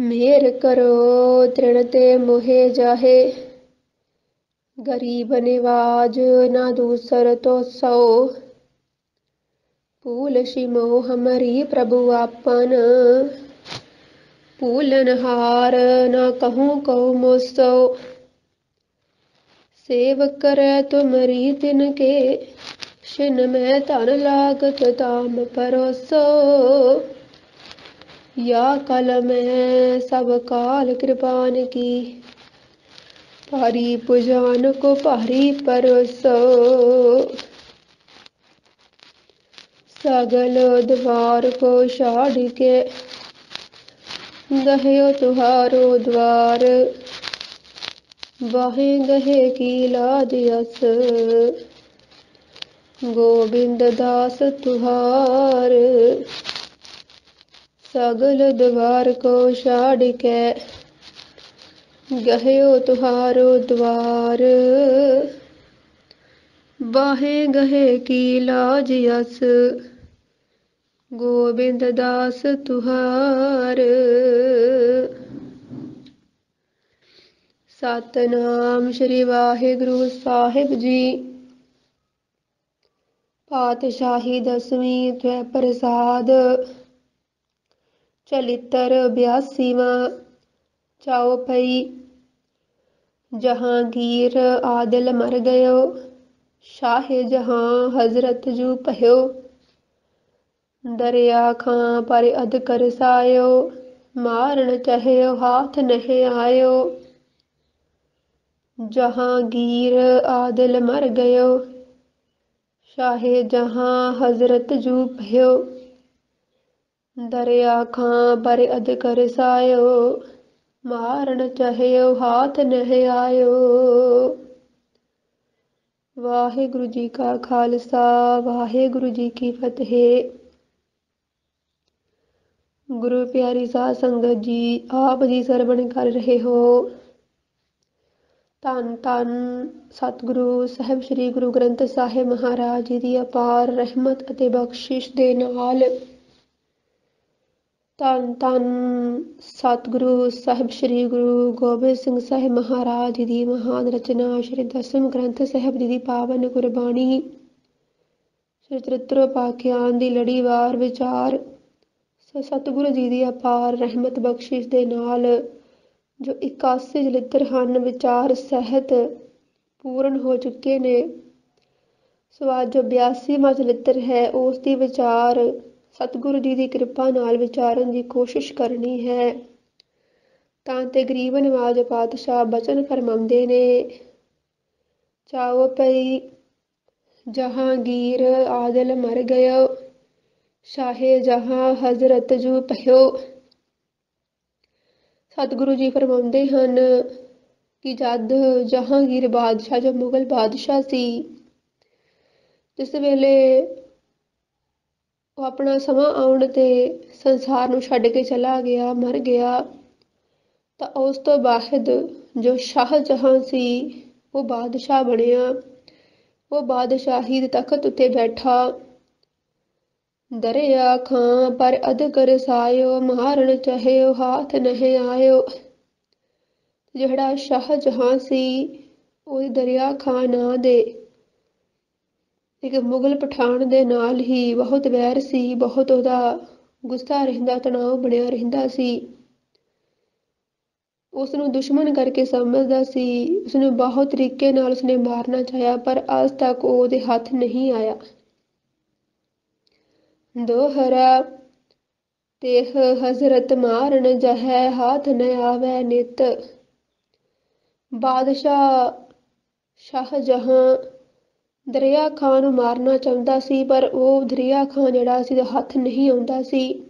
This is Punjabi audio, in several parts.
मेर करो तृण ते मोहे जाहे। गरीब निवाज ना दूसर तो सौ। फूल शिमो हमरी प्रभु आपन। फूलनहार न कहूँ कौ मोसो। सेव करे तुमरी तिनके। शिन में धन लागत दाम परोसो। या कल में सब काल कृपान की। भारी पुजान को भारी परोसो। सगल द्वार को छाड़ के। गह्यो तुहारो द्वार। बाहें गहे की लाज यस। गोविंद दास तुहार। सगल द्वार को छाड़ के। गह्यो तुहारो द्वार। बाहें गहे की लाज यस। गोविंद दास तुहार। सतनाम श्री वाहिगुरु साहिब जी। पातशाही दसवीं त्वै प्रसाद। चलितर 82वां चौपाई। जहांगीर आदिल मर गयो। शाहे जहां हजरत जू पह्यो। दरिया खां पर अध कर सायो। मारण चह्यो हाथ नहीं आयो। जहांगीर आदिल मर गयो। शाहे जहां हजरत जू पह्यो। दरिया खां पर अध कर सायो। मारण चह्यो हाथ नहीं आयो। वाहिगुरु जी का खालसा वाहिगुरु जी की फतेह। गुरु प्यारी साध संगत जी आप जी सरवण कर रहे हो। धन धन सतगुरु साहिब श्री गुरु ग्रंथ साहिब महाराज जी की अपार रहमत ਅਤੇ ਬਖਸ਼ਿਸ਼ ਦੇ ਨਾਲ ਧੰਨ ਧੰਨ ਸਤਿਗੁਰੂ ਸਾਹਿਬ ਸ੍ਰੀ ਗੁਰੂ ਗੋਬਿੰਦ ਸਿੰਘ ਸਾਹਿਬ ਮਹਾਰਾਜ ਜੀ ਦੀ ਮਹਾਨ ਰਚਨਾ ਸ਼੍ਰੀ ਦਸਮ ਗ੍ਰੰਥ ਸਾਹਿਬ ਜੀ ਦੀ ਪਾਵਨ ਗੁਰਬਾਣੀ ਸ਼੍ਰੀ ਚਰਿਤ੍ਰ ਉਪਾਖਿਆਨ ਦੀ ਲੜੀਵਾਰ ਵਿਚਾਰ ਸਤਿਗੁਰੂ ਜੀ ਦੀ ਅਪਾਰ ਰਹਿਮਤ ਬਖਸ਼ਿਸ਼ ਦੇ ਨਾਲ ਜੋ 81 ਚਰਿਤ੍ਰ ਹਨ ਵਿਚਾਰ ਸਹਿਤ ਪੂਰਨ ਹੋ ਚੁੱਕੇ ਨੇ। ਸੋ ਅੱਜ ਜੋ 82ਵਾਂ ਚਰਿਤ੍ਰ ਹੈ ਉਸ ਦੀ ਵਿਚਾਰ ਸਤਿਗੁਰੂ ਜੀ ਦੀ ਕਿਰਪਾ ਨਾਲ ਵਿਚਾਰਨ ਦੀ ਕੋਸ਼ਿਸ਼ ਕਰਨੀ ਹੈ। ਤਾਂ ਤੇ ਗਰੀਬ ਨਿਵਾਜ ਪਾਤਸ਼ਾਹ ਬਚਨ ਫਰਮਾਉਂਦੇ ਨੇ। ਚਾਓ ਪਈ ਜਹਾਂਗੀਰ ਆਦਿਲ ਮਰ ਗਇਓ। ਸ਼ਾਹੇ ਜਹਾਂ ਹਜ਼ਰਤ ਜੂ ਪह्यो। ਸਤਿਗੁਰੂ ਜੀ ਫਰਮਾਉਂਦੇ ਹਨ ਕਿ ਜਦ ਜਹਾਂਗੀਰ ਬਾਦਸ਼ਾਹ ਜੋ ਮੁਗਲ ਬਾਦਸ਼ਾਹ ਸੀ ਜਿਸ ਵੇਲੇ ਉਹ ਆਪਣਾ ਸਮਾਂ ਆਉਣ ਤੇ ਸੰਸਾਰ ਨੂੰ ਛੱਡ ਕੇ ਚਲਾ ਗਿਆ ਮਰ ਗਿਆ ਤਾਂ ਉਸ ਤੋਂ ਬਾਅਦ ਜੋ ਸ਼ਾਹਜਹਾਂ ਸੀ ਉਹ ਬਾਦਸ਼ਾਹ ਬਣਿਆ। ਉਹ ਬਾਦਸ਼ਾਹੀ ਦੇ ਤਖਤ ਉੱਤੇ ਬੈਠਾ। ਦਰਿਆ ਖਾਂ ਪਰ ਅਧ ਕਰ ਸਾਇਓ। ਮਾਰਨ ਚਹਿਓ ਹਾਥ ਨਹੀਂ ਆਇਓ। ਜਿਹੜਾ ਸ਼ਾਹਜਹਾਂ ਸੀ ਉਹ ਦਰਿਆ ਖਾਂ ਨਾਂ ਦੇ ਇੱਕ ਮੁਗਲ ਪਠਾਨ ਦੇ ਨਾਲ ਹੀ ਬਹੁਤ ਵੈਰ ਸੀ। ਬਹੁਤ ਉਹਦਾ ਗੁੱਸਾ ਰਹਿੰਦਾ ਤਣਾਅ ਬਣਿਆ ਰਹਿੰਦਾ ਸੀ। ਉਸਨੂੰ ਦੁਸ਼ਮਣ ਕਰਕੇ ਸਮਝਦਾ ਸੀ। ਉਸਨੂੰ ਬਹੁਤ ਤਰੀਕੇ ਨਾਲ ਉਸਨੇ ਮਾਰਨਾ ਚਾਹਿਆ ਪਰ ਅੱਜ ਤੱਕ ਉਹ ਉਹਦੇ ਹੱਥ ਨਹੀਂ ਆਇਆ। ਦੋਹਰਾ ਤੇਹ ਹਜ਼ਰਤ ਮਾਰਨ ਜਹੈ ਹਾਥ ਨ ਆਵੈ ਨਿਤ। ਬਾਦਸ਼ਾਹ ਸ਼ਾਹਜਹਾਂ ਦਰਿਆ ਖਾਂ ਨੂੰ ਮਾਰਨਾ ਚਾਹੁੰਦਾ ਸੀ ਪਰ ਉਹ ਦਰਿਆ ਖਾਂ ਜਿਹੜਾ ਸੀ ਹੱਥ ਨਹੀਂ ਆਉਂਦਾ ਸੀ।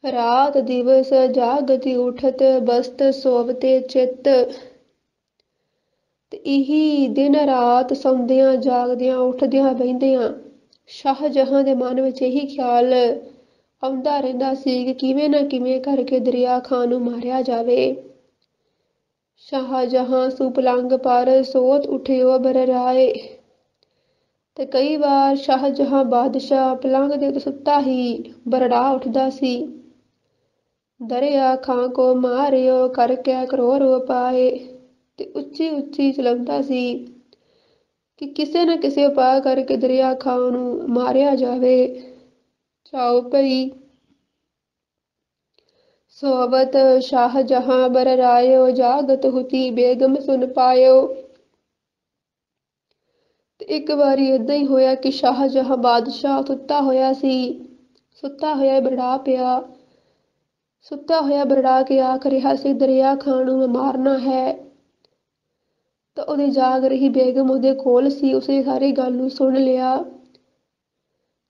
ਰਾਤ ਦਿਵਸ ਜਾਗਤੀ ਉਠਤ ਬਸਤ ਸੋਵਤੇ ਚਿੱਤ। ਤੇ ਇਹੀ ਦਿਨ ਰਾਤ ਸੌਂਦਿਆਂ ਜਾਗਦਿਆਂ ਉੱਠਦਿਆਂ ਬਹਿੰਦਿਆਂ ਸ਼ਾਹਜਹਾਂ ਦੇ ਮਨ ਵਿੱਚ ਇਹੀ ਖਿਆਲ ਆਉਂਦਾ ਰਹਿੰਦਾ ਸੀ ਕਿ ਕਿਵੇਂ ਨਾ ਕਿਵੇਂ ਕਰਕੇ ਦਰਿਆ ਖਾਂ ਨੂੰ ਮਾਰਿਆ ਜਾਵੇ। ਸ਼ਾਹਜਹਾਂ ਸੁਪਲੰਗ ਪਰ ਸੋਤ ਉਠਿਓ ਬਰਰਾਏ। ਤੇ ਕਈ ਵਾਰ ਸ਼ਾਹਜਹਾਂ ਬਾਦਸ਼ਾਹ ਪਲੰਗ ਦੇ ਉੱਤੇ ਸੁੱਤਾ ਹੀ ਬਰੜਾ ਉੱਠਦਾ ਸੀ। ਦਰਿਆ ਖਾਂ ਕੋ ਮਾਰਿਓ ਕਰਕੇ ਕਰੋੜ ਉਪਾਏ। ਤੇ ਉੱਚੀ ਉੱਚੀ ਚਲਾਉਂਦਾ ਸੀ ਕਿ ਕਿਸੇ ਨਾ ਕਿਸੇ ਉਪਾਅ ਕਰਕੇ ਦਰਿਆ ਖਾਂ ਨੂੰ ਮਾਰਿਆ ਜਾਵੇ। ਚਾਓ ਭਈ सोवत शाहजहां बर रायो जागत हुती बेगम सुन पायो। ਤੇ ਇੱਕ ਵਾਰੀ ਏਦਾਂ ਹੀ ਹੋਇਆ ਕਿ ਸ਼ਾਹਜਹਾਂ ਬਾਦਸ਼ਾਹ ਸੁੱਤਾ ਹੋਇਆ ਸੀ। ਸੁੱਤਾ ਹੋਇਆ ਬਰੜਾ ਪਿਆ। ਸੁੱਤਾ ਹੋਇਆ ਬਰੜਾ ਕੇ ਆਖ ਰਿਹਾ ਸੀ ਦਰਿਆ ਖਾਂ ਨੂੰ ਮੈਂ ਮਾਰਨਾ ਹੈ। ਤਾਂ ਉਹਦੀ ਜਾਗ ਰਹੀ ਬੇਗਮ ਉਹਦੇ ਕੋਲ ਸੀ। ਉਸੇ ਸਾਰੀ ਗੱਲ ਨੂੰ ਸੁਣ ਲਿਆ।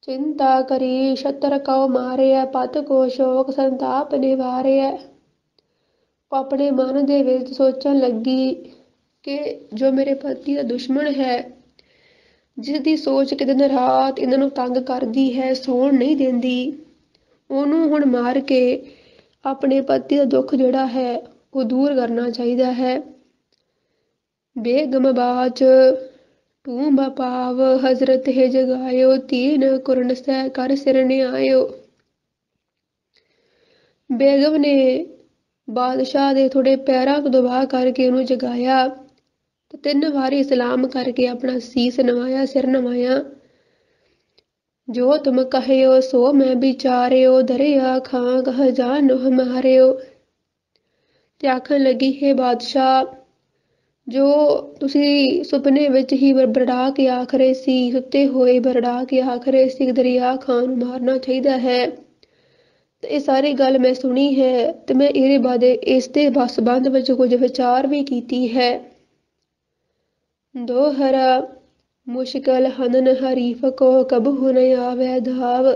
चिंता करी छतर कौ मारिया पत को शोक संताप निवारिया। ਉਹ ਆਪਣੇ ਮਨ ਦੇ ਵਿੱਚ ਸੋਚਣ ਲੱਗੀ ਕਿ ਜੋ ਮੇਰੇ ਪਤੀ ਦਾ ਦੁਸ਼ਮਣ ਹੈ, ਜਿਸ ਦੀ ਸੋਚ ਕਿ ਦਿਨ ਰਾਤ ਇਹਨਾਂ ਨੂੰ ਤੰਗ ਕਰਦੀ ਹੈ, ਸੌਣ ਨਹੀਂ ਦਿੰਦੀ, ਉਹਨੂੰ ਹੁਣ ਮਾਰ ਕੇ ਆਪਣੇ ਪਤੀ ਦਾ ਦੁੱਖ ਜਿਹੜਾ ਹੈ ਉਹ ਦੂਰ ਕਰਨਾ ਚਾਹੀਦਾ ਹੈ। ਬੇਗਮ ਬਾਚ ਤੂੰ ਬਪਾਵ ਹਜ਼ਰਤ ਹੈ ਜਗਾਇਓ ਤੀਨ ਕੁਰਨ ਸਹਿ ਕਰ ਸਿਰਨੇ ਆਇਓ। ਬੇਗਮ ਨੇ ਬਾਦਸ਼ਾਹ ਦੇ ਥੋੜੇ ਪੈਰਾਂ ਤੋਂ ਦਬਾ ਕਰਕੇ ਉਹਨੂੰ ਜਗਾਇਆ ਤੇ 3 ਵਾਰੀ ਸਲਾਮ ਕਰਕੇ ਆਪਣਾ ਸੀਸ ਨਵਾਇਆ, ਸਿਰ ਨਵਾਇਆ। ਜੋ ਤੁਮ ਕਹਿਓ ਸੋ ਮੈਂ ਵਿਚਾਰਿਓ ਦਰਿਆ ਖਾਂ ਕਹ ਜਾਨੋ ਹਮਾਰਿਓ। ਤੇ ਆਖਣ ਲੱਗੀ ਹੈ ਬਾਦਸ਼ਾਹ, ਜੋ ਤੁਸੀਂ ਸੁਪਨੇ ਵਿੱਚ ਹੀ ਬਰੜਾ ਕੇ ਆਖ ਰਹੇ ਸੀ, ਸੁੱਤੇ ਹੋਏ ਬਰੜਾ ਕੇ ਆਖ ਰਹੇ ਸੀ ਦਰਿਆ ਖਾਂ ਨੂੰ ਮਾਰਨਾ ਚਾਹੀਦਾ ਹੈ, ਤੇ ਇਹ ਸਾਰੀ ਗੱਲ ਮੈਂ ਸੁਣੀ ਹੈ ਤੇ ਮੈਂ ਇਹਦੇ ਬਾਅਦ ਇਸ ਦੇ ਸੰਬੰਧ ਵਿੱਚ ਕੁਝ ਵਿਚਾਰ ਵੀ ਕੀਤੀ ਹੈ। ਦੋਹਰਾ ਮੁਸ਼ਕਲ ਹਨਨ ਹਰੀਫ ਕੋ ਕਬਹੂ ਨ ਆਵੇ ਧਾਵ।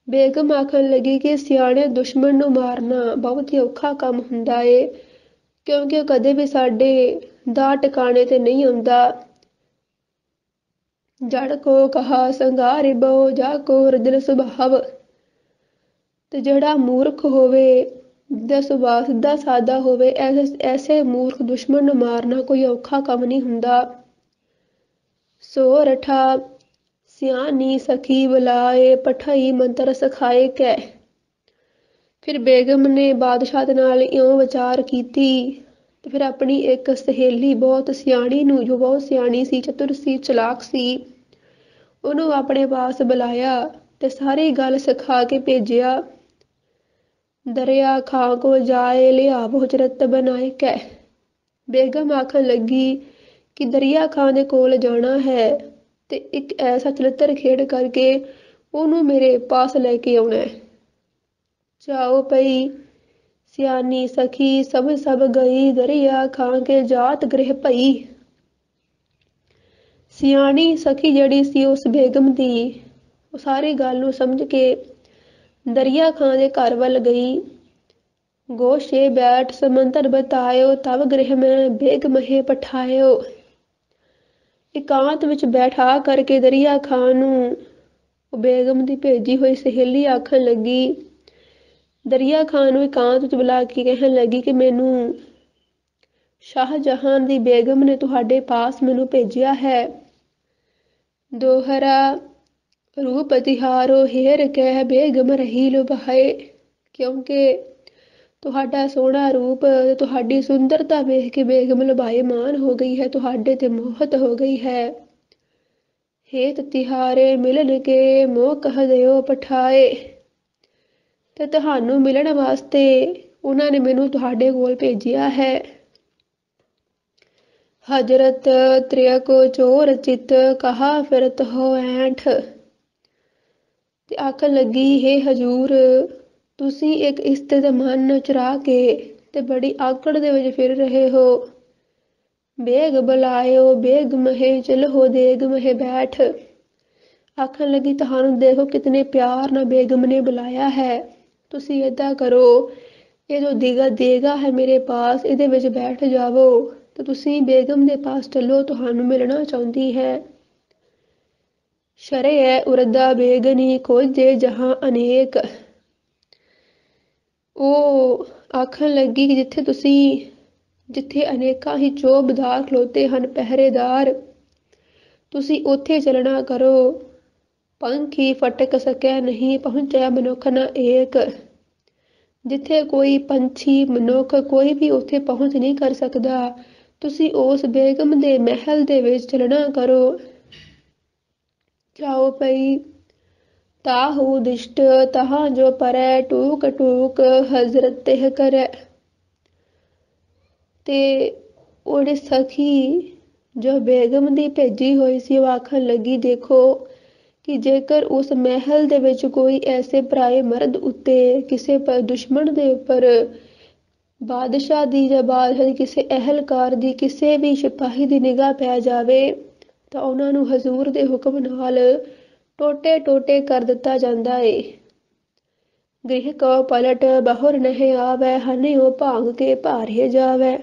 ਬੇਗਮ ਆਖਣ ਲੱਗੀ ਕਿ ਸਿਆਣੇ ਦੁਸ਼ਮਣ ਨੂੰ ਮਾਰਨਾ ਬਹੁਤ ਹੀ ਔਖਾ ਕੰਮ ਹੁੰਦਾ ਏ, ਕਿਉਂਕਿ ਉਹ ਕਦੇ ਵੀ ਸਾਡੇ ਦਾ ਟਿਕਾਣੇ ਤੇ ਨਹੀਂ ਆਉਂਦਾ। ਜੜ ਕੋ ਕਹਾ ਸੰਘਾਰਿ ਬਹੁ ਜਾ ਕੋ ਰਜਲ ਸੁਭਾਵ। ਤੇ ਜਿਹੜਾ ਮੂਰਖ ਹੋਵੇ, ਦਾ ਸੁਭਾਅ ਸਿੱਧਾ ਸਾਦਾ ਹੋਵੇ, ਐਸੇ ਮੂਰਖ ਦੁਸ਼ਮਣ ਨੂੰ ਮਾਰਨਾ ਕੋਈ ਔਖਾ ਕੰਮ ਨਹੀਂ ਹੁੰਦਾ। ਸੋ ਰਠਾ ਸਿਆਣੀ ਸਖੀ ਬੁਲਾਏ ਪਠਾਈ ਮੰਤਰ ਸਿਖਾਏ ਕੈ। ਫਿਰ ਬੇਗਮ ਨੇ ਬਾਦਸ਼ਾਹ ਦੇ ਨਾਲ ਇਉਂ ਵਿਚਾਰ ਕੀਤੀ ਤੇ ਫਿਰ ਆਪਣੀ ਇੱਕ ਸਹੇਲੀ ਬਹੁਤ ਸਿਆਣੀ ਨੂੰ, ਜੋ ਬਹੁਤ ਸਿਆਣੀ ਸੀ, ਚਤੁਰ ਸੀ, ਚਲਾਕ ਸੀ, ਉਹਨੂੰ ਆਪਣੇ ਪਾਸ ਬੁਲਾਇਆ ਤੇ ਸਾਰੀ ਗੱਲ ਸਿਖਾ ਕੇ ਭੇਜਿਆ। ਦਰਿਆ ਖਾਂ ਕੋ ਜਾਏ ਲਿਆਵੋ ਹਜ਼ਰਤ ਬਣਾਏ ਕੈ। ਬੇਗਮ ਆਖਣ ਲੱਗੀ ਕਿ ਦਰਿਆ ਖਾਂ ਦੇ ਕੋਲ ਜਾਣਾ ਹੈ ਤੇ ਇੱਕ ਐਸਾ ਚਰਿੱਤਰ ਖੇਡ ਕਰਕੇ ਉਹਨੂੰ ਮੇਰੇ ਪਾਸ ਲੈ ਕੇ ਆਉਣਾ ਹੈ। ਚਾਓ ਪਈ ਸਿਆਣੀ ਸਖੀ ਸਭ ਗਈ ਦਰਿਆ ਖਾਂ ਕੇ ਜਾਤ ਗ੍ਰਹਿ ਭਈ। ਸਿਆਣੀ ਸਖੀ ਜਿਹੜੀ ਸੀ ਉਸ ਬੇਗਮ ਦੀ, ਉਹ ਸਾਰੀ ਗੱਲ ਨੂੰ ਸਮਝ ਕੇ ਦਰਿਆ ਖਾਂ ਦੇ ਘਰ ਵੱਲ ਗਈ। ਗੋਸ਼ੇ ਬੈਠ ਸਮੰਤਰ ਬਤਾਇਓ ਤਬ ਗ੍ਰਹਿ ਮੈਂ ਬੇਗਮ ਹੈ ਪਠਾਇਓ। ਇਕਾਂਤ ਵਿੱਚ ਬੈਠਾ ਕਰਕੇ ਦਰਿਆ ਖਾਂ ਨੂੰ ਉਹ ਬੇਗਮ ਦੀ ਭੇਜੀ ਹੋਈ ਸਹੇਲੀ ਆਖਣ ਲੱਗੀ, ਦਰਿਆ ਖਾਂ ਨੂੰ ਇਕਾਂਤ ਵਿੱਚ ਬੁਲਾ ਕੇ ਕਹਿਣ ਲੱਗੀ ਕਿ ਮੈਨੂੰ ਸ਼ਾਹਜਹਾਂ ਦੀ ਬੇਗਮ ਨੇ ਤੁਹਾਡੇ ਪਾਸ ਮੈਨੂੰ ਭੇਜਿਆ ਹੈ। ਦੋਹਰਾ ਰੂਪ ਤਿਹਾਰੋ ਹੇਰ ਕਹਿ ਬੇਗਮ ਰਹੀ ਲੁਭਾਏ। ਕਿਉਂਕਿ ਤੁਹਾਡਾ ਸੋਹਣਾ ਰੂਪ, ਤੁਹਾਡੀ ਸੁੰਦਰਤਾ ਵੇਖ ਕੇ ਬੇਗਮ ਲੁਭਾਏਮਾਨ ਹੋ ਗਈ ਹੈ, ਤੁਹਾਡੇ ਤੇ ਮੋਹਤ ਹੋ ਗਈ ਹੈ। ਹੇਤ ਤਿਹਾਰੇ ਮਿਲਣ ਕੇ ਮੋਹ ਕਹ ਦਿਓ ਪਠਾਏ। ਤੇ ਤੁਹਾਨੂੰ ਮਿਲਣ ਵਾਸਤੇ ਉਹਨਾਂ ਨੇ ਮੈਨੂੰ ਤੁਹਾਡੇ ਕੋਲ ਭੇਜਿਆ ਹੈ। ਹਜ਼ਰਤ ਤ੍ਰਿਆ ਕੋ ਚੋਰ ਚਿਤ ਕਹਾ ਫਿਰਤ ਹੋ ਐਂਠ। ਤੇ ਆਖਣ ਲੱਗੀ ਹੈ ਹਜ਼ੂਰ, ਤੁਸੀਂ ਇੱਕ ਇਸਤਰੀ ਦਾ ਮਨ ਚੁਰਾ ਕੇ ਤੇ ਬੜੀ ਆਕੜ ਦੇ ਵਿੱਚ ਫਿਰ ਰਹੇ ਹੋ। ਬੇਗ ਬੁਲਾਇਓ ਬੇਗਮ ਹੈ ਚਲੋ ਦੇਗਮ ਹੈ ਬੈਠ। ਆਖਣ ਲੱਗੀ ਤੁਹਾਨੂੰ ਦੇਖੋ ਕਿਤਨੇ ਪਿਆਰ ਨਾਲ ਬੇਗਮ ਨੇ ਬੁਲਾਇਆ ਹੈ, ਤੁਸੀਂ ਏਦਾਂ ਕਰੋ, ਇਹ ਜੋ ਦੇਗਾ ਹੈ ਮੇਰੇ ਪਾਸ, ਇਹਦੇ ਵਿੱਚ ਬੈਠ ਜਾਵੋ ਤੇ ਤੁਸੀਂ ਬੇਗਮ ਦੇ ਪਾਸ ਚੱਲੋ, ਤੁਹਾਨੂੰ ਮਿਲਣਾ ਚਾਹੁੰਦੀ ਹੈ। ਸ਼ਰੇ ਹੈ ਉਰਦਾ ਬੇਗਨੀ ਖੋਜੇ ਜਹਾਂ ਅਨੇਕ। ਉਹ ਆਖਣ ਲੱਗੀ ਕਿ ਜਿੱਥੇ ਅਨੇਕਾਂ ਹੀ ਚੌਬਦਾਰ ਖਲੋਤੇ ਹਨ, ਪਹਿਰੇਦਾਰ, ਤੁਸੀਂ ਉੱਥੇ ਚੱਲਣਾ ਕਰੋ। ਪੰਖੀ ਫਟਕ ਸਕੈ ਨਹੀਂ ਪਹੁੰਚਿਆ ਮਨੁੱਖ ਨਾ ਏਕ। ਜਿੱਥੇ ਕੋਈ ਪੰਛੀ ਮਨੁੱਖ ਕੋਈ ਵੀ ਉੱਥੇ ਪਹੁੰਚ ਨਹੀਂ ਕਰ ਸਕਦਾ। ਤੁਸੀਂ ਉਸ ਬੇਗਮ ਦੇ ਮਹਿਲ ਦੇ ਵਿੱਚ ਚੱਲਣਾ ਕਰੋ। ਜਾਓ ਪਈ ਤਾਹੂ ਦਿਸ਼ਟ ਤਹਾਂ ਜੋ ਪਰੈ ਟੂਕ ਟੂਕ ਹਜ਼ਰਤ ਤਿਹ ਕਰੈ। ਤੇ ਉਹਦੀ ਸਖੀ ਜੋ ਬੇਗਮ ਦੀ ਭੇਜੀ ਹੋਈ ਸੀ ਉਹ ਆਖਣ ਲੱਗੀ, ਦੇਖੋ ਕਿ ਜੇਕਰ ਉਸ ਮਹਿਲ ਦੇ ਵਿੱਚ ਕੋਈ ਐਸੇ ਪਰਾਏ ਮਰਦ ਉੱਤੇ ਕਿਸੇ ਪਰ ਦੁਸ਼ਮਣ ਦੇ ਉੱਪਰ ਬਾਦਸ਼ਾਹ ਦੀ ਜਾਂ ਬਾਦਸ਼ਾਹ ਦੀ ਕਿਸੇ ਅਹਿਲਕਾਰ ਦੀ ਕਿਸੇ ਵੀ ਸਿਪਾਹੀ ਦੀ ਨਿਗਾਹ ਪੈ ਜਾਵੇ ਤਾਂ ਉਹਨਾਂ ਨੂੰ ਹਜ਼ੂਰ ਦੇ ਹੁਕਮ ਨਾਲ ਟੋਟੇ ਟੋਟੇ ਕਰ ਦਿੱਤਾ ਜਾਂਦਾ ਏ। ਗ੍ਰਹਿ ਕਉ ਪਲਟ ਬਹੁਰ ਨਹਿ ਆਵੈ ਹਨਿਉ ਭਾਂਗ ਕੇ ਭਾਰੇ ਜਾਵੈ।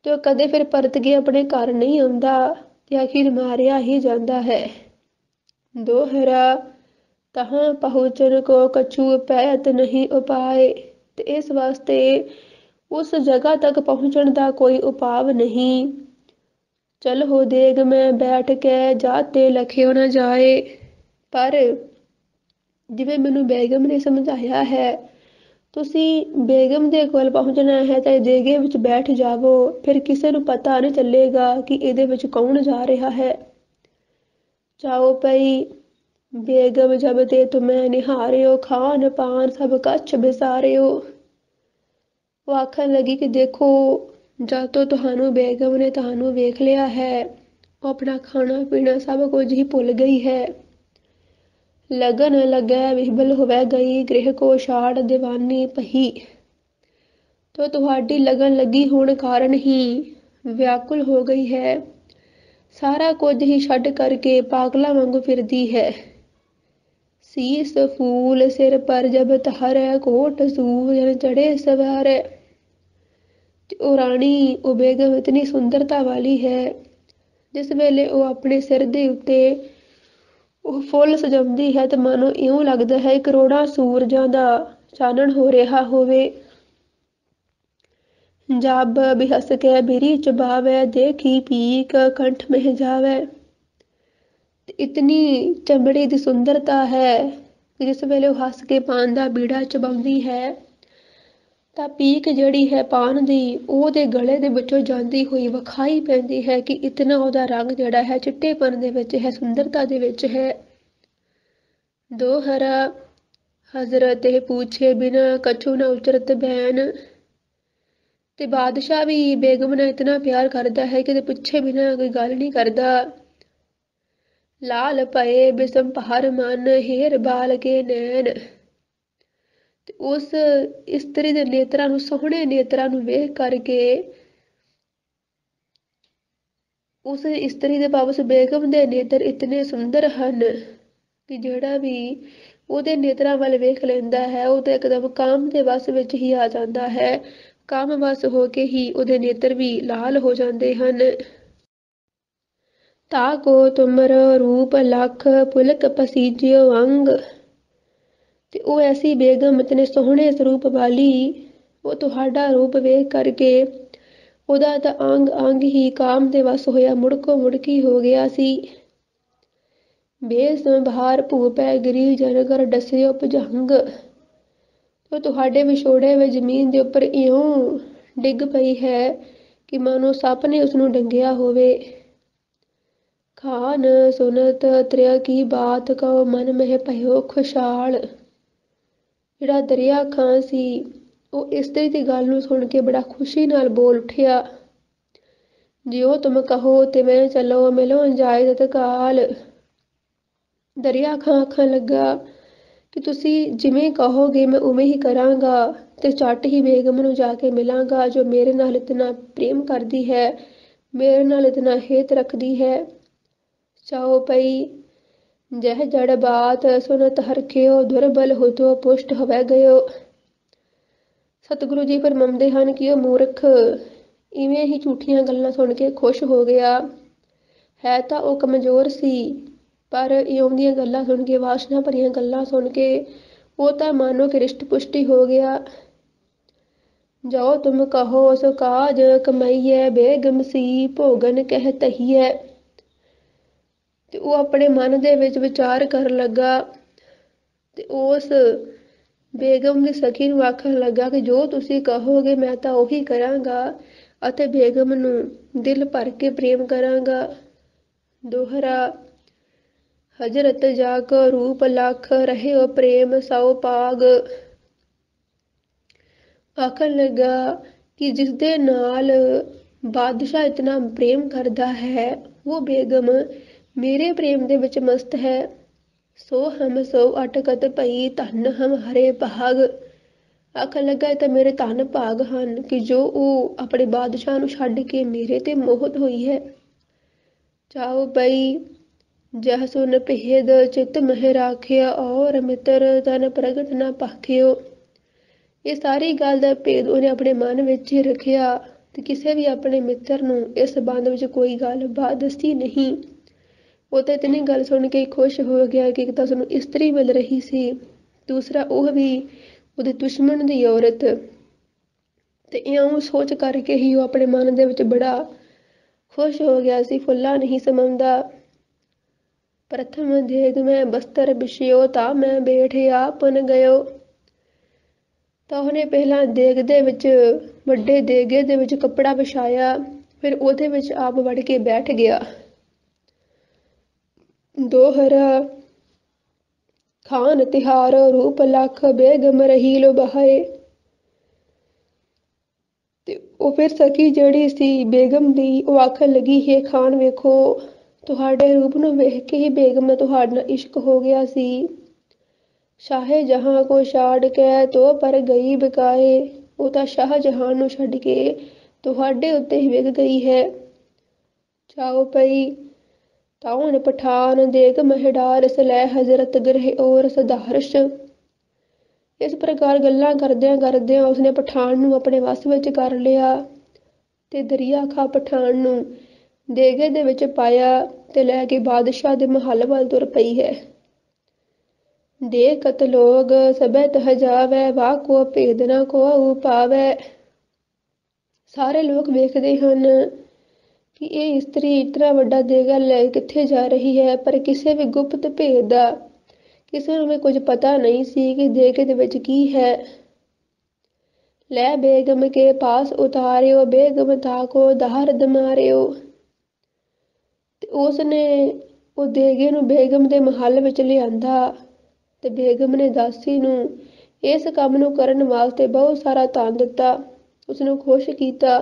ਤੇ ਉਹ ਕਦੇ ਫਿਰ ਪਰਤ ਕੇ ਆਪਣੇ ਘਰ ਨਹੀਂ ਆਉਂਦਾ ਤੇ ਆਖਿਰ ਮਾਰਿਆ ਹੀ ਜਾਂਦਾ ਹੈ। ਦੋਹਰਾ ਤਹਾਂ ਪਹੁੰਚਣ ਕੋ ਕਛੂ ਪੈਤ ਨਹੀਂ ਉਪਾਏ। ਤੇ ਇਸ ਵਾਸਤੇ ਉਸ ਜਗ੍ਹਾ ਤੱਕ ਪਹੁੰਚਣ ਦਾ ਕੋਈ ਉਪਾਅ ਨਹੀਂ। ਚਲ ਹੋ ਦੇਗ ਮੈਂ ਬੈਠ ਕੇ ਜਾਤੇ ਲਖਿਓ ਨਾ ਜਾਏ। ਪਰ ਜਿਵੇਂ ਮੈਨੂੰ ਬੇਗਮ ਨੇ ਸਮਝਾਇਆ ਹੈ, ਤੁਸੀਂ ਬੇਗਮ ਦੇ ਕੋਲ ਪਹੁੰਚਣਾ ਹੈ ਤਾਂ ਦੇਗੇ ਵਿੱਚ ਬੈਠ ਜਾਵੋ, ਫਿਰ ਕਿਸੇ ਨੂੰ ਪਤਾ ਨਹੀਂ ਚੱਲੇਗਾ ਕਿ ਇਹਦੇ ਵਿੱਚ ਕੌਣ ਜਾ ਰਿਹਾ ਹੈ। ਜਾਓ ਪਈ ਬੇਗਮ ਜਬ ਤੇ ਤੁਮੈ ਨਿਹਾਰਿਓ ਖਾਨ ਪਾਨ ਸਭ ਕੱਛ ਬਿਸਾਰਿਓ। ਉਹ ਆਖਣ ਲੱਗੀ ਕਿ ਦੇਖੋ ਜਦ ਤੋਂ ਤੁਹਾਨੂੰ ਬੇਗਮ ਨੇ ਤੁਹਾਨੂੰ ਵੇਖ ਲਿਆ ਹੈ ਉਹ ਆਪਣਾ ਖਾਣਾ ਪੀਣਾ ਸਭ ਕੁਝ ਹੀ ਭੁੱਲ ਗਈ ਹੈ। ਲਗਨ ਲੱਗੈ ਵਿਹਬਲ ਹੋਵੈ ਗਈ ਗ੍ਰਹਿ ਕੋ ਛਾੜ ਦੀਵਾਨੀ ਪਹੀ। ਤੋ ਤੁਹਾਡੀ ਲਗਨ ਲੱਗੀ ਹੋਣ ਕਾਰਨ ਹੀ ਵਿਆਕੁਲ ਹੋ ਗਈ ਹੈ, ਸਾਰਾ ਕੁਝ ਹੀ ਛੱਡ ਕਰਕੇ ਪਾਗਲਾਂ ਵਾਂਗੂ ਫਿਰਦੀ ਹੈ। ਸੀਸ ਫੂਲ ਸਿਰ ਪਰ ਜਬ ਧਰੈ ਕੋਟ ਸੂਰ ਚੜੇ ਸਵਾਰੈ। ਤੇ ਉਹ ਰਾਣੀ ਉਹ ਬੇਗਮ ਇਤਨੀ ਸੁੰਦਰਤਾ ਵਾਲੀ ਹੈ, ਜਿਸ ਵੇਲੇ ਉਹ ਆਪਣੇ ਸਿਰ ਦੇ ਉੱਤੇ ਉਹ ਫੁੱਲ ਸਜਾਉਂਦੀ ਹੈ ਤੇ ਮਾਨੋ ਇਉਂ ਲੱਗਦਾ ਹੈ ਕਰੋੜਾਂ ਸੂਰਜਾਂ ਦਾ ਚਾਨਣ ਹੋ ਰਿਹਾ ਹੋਵੇ। ਜਬ ਬਿਹਸ ਕੇ ਬਿਰੀ ਚਬਾਵੈ ਦੇਖੀ ਪੀਕ ਕੰਠ ਮਹਿ ਜਾਵੈ। ਇਤਨੀ ਚਮੜੀ ਦੀ ਸੁੰਦਰਤਾ ਹੈ ਕਿ ਜਿਸ ਵੇਲੇ ਉਹ ਹੱਸ ਕੇ ਪਾਨ ਦਾ ਬੀੜਾ ਚਬਾਉਂਦੀ ਹੈ ਤਾਂ ਪੀਕ ਜਿਹੜੀ ਹੈ ਪਾਨ ਦੀ ਉਹਦੇ ਗਲੇ ਦੇ ਵਿੱਚੋਂ ਜਾਂਦੀ ਹੋਈ ਵਿਖਾਈ ਪੈਂਦੀ ਹੈ ਕਿ ਇਤਨਾ ਉਹਦਾ ਰੰਗ ਜਿਹੜਾ ਹੈ ਚਿੱਟੇਪਨ ਦੇ ਵਿੱਚ ਹੈ, ਸੁੰਦਰਤਾ ਦੇ ਵਿੱਚ ਹੈ। ਦੋਹਰਾ ਹਜ਼ਰਤ ਇਹ ਪੁੱਛੇ ਬਿਨਾ ਕਛੂ ਨਾ ਉਚਰਤ ਬੈਨ। ਤੇ ਬਾਦਸ਼ਾਹ ਵੀ ਬੇਗਮ ਨਾਲ ਇਤਨਾ ਪਿਆਰ ਕਰਦਾ ਹੈ ਕਿ ਪੁੱਛੇ ਬਿਨਾ ਕੋਈ ਗੱਲ ਨਹੀਂ ਕਰਦਾ। ਲਾਲ ਪਏ ਬਿਸਮ ਪਹਰ ਮਨ ਹੇਰ ਬਾਲ ਕੇ ਨੈਣ। ਤੇ ਉਸ ਇਸਤਰੀ ਦੇ ਨੇਤਰਾਂ ਨੂੰ ਸੋਹਣੇ ਨੇਤਰਾਂ ਨੂੰ ਵੇਖ ਕਰਕੇ ਉਸ ਇਸਤਰੀ ਦੇ ਭਾਵ ਉਸ ਬੇਗਮ ਦੇ ਨੇਤਰ ਇਤਨੇ ਸੁੰਦਰ ਹਨ ਕਿ ਜਿਹੜਾ ਵੀ ਉਹਦੇ ਨੇਤਰਾਂ ਵੱਲ ਵੇਖ ਲੈਂਦਾ ਹੈ ਉਹ ਤਾਂ ਇੱਕਦਮ ਕਾਮ ਦੇ ਵਸ ਵਿੱਚ ਹੀ ਆ ਜਾਂਦਾ ਹੈ। ਕਾਮ ਵਸ ਹੋ ਕੇ ਹੀ ਉਹਦੇ ਨੇਤਰ ਵੀ ਲਾਲ ਹੋ ਜਾਂਦੇ ਹਨ। ਤਾ ਕੋ ਤੁਮਰ ਰੂਪ ਲਖ ਪੁਲਕ ਪਸੀਜਿਓ ਅੰਗ। ਤੇ ਉਹ ਐਸੀ ਬੇਗਮ ਇਤਨੇ ਸੋਹਣੇ ਸਰੂਪ ਵਾਲੀ ਉਹ ਤੁਹਾਡਾ ਰੂਪ ਵੇਖ ਕਰਕੇ ਉਹਦਾ ਤਾਂ ਅੰਗ ਅੰਗ ਹੀ ਕਾਮ ਦੇ ਵਸ ਹੋਇਆ ਮੁੜਕੋ ਮੁੜਕੀ ਹੋ ਗਿਆ ਸੀ। ਬੇਸੰਭਾਰ ਭੂਪੈ ਗਿਰੀ ਜਨਗਰ ਡਸਿਓ ਭੁਜੰਗ। ਉਹ ਤੁਹਾਡੇ ਵਿਛੋੜੇ ਵਿੱਚ ਜ਼ਮੀਨ ਦੇ ਉੱਪਰ ਇਉਂ ਡਿੱਗ ਪਈ ਹੈ ਕਿ ਮਾਨੋ ਸੱਪ ਨੇ ਉਸਨੂੰ ਡੰਗਿਆ ਹੋਵੇ। ਖਾਨ ਸੁਨਤ ਤ੍ਰਿਆ ਕੀ ਬਾਤ ਕਉ ਮਨ ਮਹਿ ਭਇਓ ਖੁਸ਼ਾਲ। ਜਿਹੜਾ ਦਰਿਆ ਖਾਂ ਸੀ ਉਹ ਇਸਤਰੀ ਦੀ ਗੱਲ ਨੂੰ ਸੁਣ ਕੇ ਬੜਾ ਖੁਸ਼ੀ ਨਾਲ ਬੋਲ ਉੱਠਿਆ। ਜਿਉ ਤੁਮ ਕਹੋ ਤਿਵੇਂ ਚਲੋ ਮਿਲੋ ਜਾਏ ਤਤਕਾਲ। ਦਰਿਆ ਖਾਂ ਆਖਣ ਲੱਗਾ ਕਿ ਤੁਸੀਂ ਜਿਵੇਂ ਕਹੋਗੇ ਮੈਂ ਉਵੇਂ ਹੀ ਕਰਾਂਗਾ ਤੇ ਝੱਟ ਹੀ ਬੇਗਮ ਨੂੰ ਜਾ ਕੇ ਮਿਲਾਂਗਾ ਜੋ ਮੇਰੇ ਨਾਲ ਇਤਨਾ ਪ੍ਰੇਮ ਕਰਦੀ ਹੈ, ਮੇਰੇ ਨਾਲ ਇਤਨਾ ਹੇਤ ਰੱਖਦੀ ਹੈ। ਚਾਓ ਪਈ ਜਹ ਜੜ ਬਾਤ ਸੁਨਤ ਹਰਖਿਓ ਦੁਰਬਲ ਹੁਤੋ ਪੁਸ਼ਟ ਹੋਵੈ ਗਇਓ। ਸਤਿਗੁਰੂ ਜੀ ਫਰਮਾਉਂਦੇ ਹਨ ਕਿ ਉਹ ਮੂਰਖ ਇਵੇਂ ਹੀ ਝੂਠੀਆਂ ਗੱਲਾਂ ਸੁਣ ਕੇ ਖੁਸ਼ ਹੋ ਗਿਆ। ਹੈ ਤਾਂ ਉਹ ਕਮਜ਼ੋਰ ਸੀ ਪਰ ਇਉਂ ਦੀਆਂ ਗੱਲਾਂ ਸੁਣ ਕੇ ਵਾਸ਼ਨਾ ਭਰੀਆਂ ਗੱਲਾਂ ਸੁਣ ਕੇ ਉਹ ਤਾਂ ਮਾਨੋ ਕਿ ਰਿਸ਼ਟ ਪੁਸ਼ਟੀ ਹੋ ਗਿਆ। ਜੋ ਤੁਮ ਕਹੋ ਸੋ ਕਾਜ ਕਮਾਈਐ ਬੇਗਮ ਸੀ ਭੋਗਨ ਕਹਿ ਤਹੀਐ। ਤੇ ਉਹ ਆਪਣੇ ਮਨ ਦੇ ਵਿੱਚ ਵਿਚਾਰ ਕਰਨ ਲੱਗਾ ਤੇ ਉਸ ਬੇਗਮ ਦੀ ਸਖੀ ਨੂੰ ਆਖਣ ਲੱਗਾ ਕਿ ਜੋ ਤੁਸੀਂ ਕਹੋਗੇ ਮੈਂ ਤਾਂ ਉਹੀ ਕਰਾਂਗਾ ਅਤੇ ਬੇਗਮ ਨੂੰ ਦਿਲ ਭਰ ਕੇ ਪ੍ਰੇਮ ਕਰਾਂਗਾ। ਦੋਹਰਾ ਹਜ਼ਰਤ ਜਾ ਕੋ ਰੂਪ ਲੱਖ ਰਹਿਓ ਪ੍ਰੇਮ ਸੌ ਪਾਗ। ਆਖਣ ਲੱਗਾ ਕਿ ਜਿਸ ਦੇ ਨਾਲ ਬਾਦਸ਼ਾਹ ਇਤਨਾ ਪ੍ਰੇਮ ਕਰਦਾ ਹੈ ਉਹ ਬੇਗਮ ਮੇਰੇ ਪ੍ਰੇਮ ਦੇ ਵਿੱਚ ਮਸਤ ਹੈ। ਸੋ ਹਮ ਸੋ ਅਟਕਤ ਪਈ ਧਨ ਹਮ ਹਰੇ ਭਾਗ। ਆਖਣ ਲੱਗਾ ਇਹ ਤਾਂ ਮੇਰੇ ਧਨ ਭਾਗ ਹਨ ਕਿ ਜੋ ਉਹ ਆਪਣੇ ਬਾਦਸ਼ਾਹ ਨੂੰ ਛੱਡ ਕੇ ਮੇਰੇ ਤੇ ਮੋਹਿਤ ਹੋਈ ਹੈ। ਚਾਓ ਪਈ ਜਹ ਸੁਨ ਭੇਦ ਚਿਤ ਮਹਿ ਰਾਖਿਆ ਔਰ ਮਿੱਤਰ ਤਨ ਪ੍ਰਗਟ ਨਾ ਭਾਖਿਓ। ਇਹ ਸਾਰੀ ਗੱਲ ਦਾ ਭੇਦ ਉਹਨੇ ਆਪਣੇ ਮਨ ਵਿੱਚ ਹੀ ਰੱਖਿਆ ਤੇ ਕਿਸੇ ਵੀ ਆਪਣੇ ਮਿੱਤਰ ਨੂੰ ਇਸ ਸੰਬੰਧ ਵਿੱਚ ਕੋਈ ਗੱਲ ਬਾਤ ਦੱਸੀ ਨਹੀਂ। ਉਹ ਤਾਂ ਇਤਨੀ ਗੱਲ ਸੁਣ ਕੇ ਖੁਸ਼ ਹੋ ਗਿਆ ਕਿ ਇੱਕ ਤਾਂ ਉਸਨੂੰ ਇਸਤਰੀ ਮਿਲ ਰਹੀ ਸੀ, ਦੂਸਰਾ ਉਹ ਵੀ ਉਹਦੇ ਦੁਸ਼ਮਣ ਦੀ ਔਰਤ। ਤੇ ਇਉਂ ਸੋਚ ਕਰਕੇ ਹੀ ਉਹ ਆਪਣੇ ਮਨ ਦੇ ਵਿੱਚ ਬੜਾ ਖੁਸ਼ ਹੋ ਗਿਆ ਸੀ, ਫੁੱਲਾ ਨਹੀਂ ਸਮਾਉਂਦਾ। ਪ੍ਰਥਮ ਦੇਗ ਮੈਂ ਬਸਤਰ ਵਿਛਿਓ ਤਾਂ ਮੈਂ ਬੈਠ ਆਪਨ ਗਇਓ। ਤਾਂ ਉਹਨੇ ਪਹਿਲਾਂ ਦੇਗ ਦੇ ਵਿੱਚ, ਵੱਡੇ ਦੇਗੇ ਦੇ ਵਿੱਚ ਕੱਪੜਾ ਵਿਛਾਇਆ, ਫਿਰ ਉਹਦੇ ਵਿੱਚ ਆਪ ਵੜ ਕੇ ਬੈਠ ਗਿਆ। ਦੋਹਰਾ ਖਾਨ ਤਿਹਾਰ ਰੂਪ ਲੱਖ ਬੇਗਮ ਰਹੀ ਲੁਭਾਏ। ਤੇ ਉਹ ਫਿਰ ਸਖੀ ਜਿਹੜੀ ਸੀ ਬੇਗਮ ਦੀ, ਉਹ ਆਖਣ ਲੱਗੀ ਹੈ ਖਾਨ ਵੇਖੋ, ਤੁਹਾਡੇ ਰੂਪ ਨੂੰ ਵੇਖ ਕੇ ਹੀ ਬੇਗਮ ਦਾ ਤੁਹਾਡੇ ਨਾਲ ਇਸ਼ਕ ਹੋ ਗਿਆ ਸੀ। ਸ਼ਾਹੇ ਜਹਾਂ ਕੋ ਛਾੜ ਕੇ ਤੋ ਪਰ ਗਈ ਬਕਾਏ। ਉਹ ਤਾਂ ਸ਼ਾਹਜਹਾਨ ਨੂੰ ਛੱਡ ਕੇ ਤੁਹਾਡੇ ਉੱਤੇ ਹੀ ਵਿਕ ਗਈ ਹੈ। ਚਾਓ ਪਈ ਤਾਉਣ ਪਠਾਨ ਦੇਗ ਮਹਿਡਾਰ ਸਲੈ ਹਜ਼ਰਤ ਗ੍ਰਹਿ ਔਰ ਸਦਾਰਸ਼। ਇਸ ਪ੍ਰਕਾਰ ਗੱਲਾਂ ਕਰਦਿਆਂ ਕਰਦਿਆਂ ਉਸਨੇ ਪਠਾਨ ਨੂੰ ਆਪਣੇ ਵੱਸ ਵਿੱਚ ਕਰ ਲਿਆ ਤੇ ਦਰਿਆ ਖਾਂ ਪਠਾਨ ਨੂੰ ਦੇਗੇ ਦੇ ਵਿੱਚ ਪਾਇਆ ਤੇ ਲੈ ਕੇ ਬਾਦਸ਼ਾਹ ਦੇ ਮਹੱਲ ਵੱਲ ਤੁਰ ਪਈ ਹੈ। ਦੇਖਤ ਲੋਗ ਸਭੈ ਤਹ ਜਾਵੈ ਵਾ ਕੋ ਭੇਦ ਨਾ ਕੋ ਪਾਵੈ। ਸਾਰੇ ਲੋਕ ਵੇਖਦੇ ਹਨ ਕਿ ਇਹ ਇਸਤਰੀ ਇਤਨਾ ਵੱਡਾ ਦੇਗਾ ਲੈ ਕਿੱਥੇ ਜਾ ਰਹੀ ਹੈ, ਪਰ ਕਿਸੇ ਵੀ ਗੁਪਤ ਭੇਦ ਦਾ ਕਿਸੇ ਨੂੰ ਵੀ ਕੁਝ ਪਤਾ ਨਹੀਂ ਸੀ ਕਿ ਦੇਗੇ ਦੇ ਵਿੱਚ ਕੀ ਹੈ। ਲੈ ਬੇਗਮ ਕੇ ਪਾਸ ਉਤਾਰਿਓ ਬੇਗਮ ਤਾਕੋ ਦਹਰਦ ਮਾਰਿਓ। ਤੇ ਉਸਨੇ ਉਹ ਦੇਗੇ ਨੂੰ ਬੇਗਮ ਦੇ ਮਹੱਲ ਵਿੱਚ ਲਿਆਂਦਾ ਤੇ ਬੇਗਮ ਨੇ ਦਾਸੀ ਨੂੰ ਇਸ ਕੰਮ ਨੂੰ ਕਰਨ ਵਾਸਤੇ ਬਹੁਤ ਸਾਰਾ ਧਨ ਦਿੱਤਾ, ਉਸਨੂੰ ਖੁਸ਼ ਕੀਤਾ।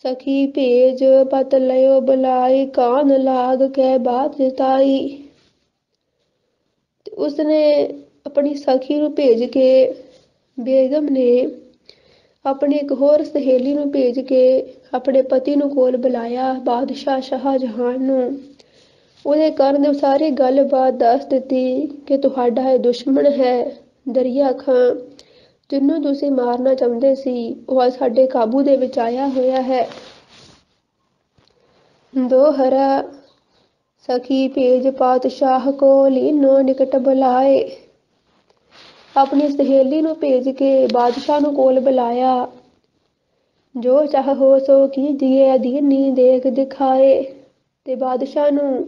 ਸਖੀ ਭੇਜ ਪਤ ਲਿਓ ਬੁਲਾਈ ਕਾਨ ਲਾਗ ਕੇ ਬਾਤ ਜਤਾਈ। ਤੇ ਉਸਨੇ ਆਪਣੀ ਸਖੀ ਨੂੰ ਭੇਜ ਕੇ, ਬੇਗਮ ਨੇ ਆਪਣੀ ਇੱਕ ਹੋਰ ਸਹੇਲੀ ਨੂੰ ਭੇਜ ਕੇ ਆਪਣੇ ਪਤੀ ਨੂੰ ਕੋਲ ਬੁਲਾਇਆ, ਬਾਦਸ਼ਾਹ ਸ਼ਾਹਜਹਾਨ ਨੂੰ। ਉਹਦੇ ਕਰਨ ਦੇ ਸਾਰੀ ਗੱਲਬਾਤ ਦੱਸ ਦਿੱਤੀ ਕਿ ਤੁਹਾਡਾ ਇਹ ਦੁਸ਼ਮਣ ਹੈ ਦਰਿਆ ਖਾਂ, ਜਿਹਨੂੰ ਤੁਸੀਂ ਮਾਰਨਾ ਚਾਹੁੰਦੇ ਸੀ, ਉਹ ਸਾਡੇ ਕਾਬੂ ਦੇ ਵਿੱਚ ਆਇਆ ਹੋਇਆ ਹੈ। ਦੋਹਰਾ ਸਖੀ ਭੇਜ ਪਾਤਸ਼ਾਹ ਕੋ ਲੀਨੋ ਨਿਕਟ ਬੁਲਾਏ। ਆਪਣੀ ਸਹੇਲੀ ਨੂੰ ਭੇਜ ਕੇ ਬਾਦਸ਼ਾਹ ਨੂੰ ਕੋਲ ਬੁਲਾਇਆ। ਜੋ ਚਾਹੋ ਸੋ ਕੀਜੀਏ ਦੀਨੀ ਦੇਗ ਦਿਖਾਏ। ਤੇ ਬਾਦਸ਼ਾਹ ਨੂੰ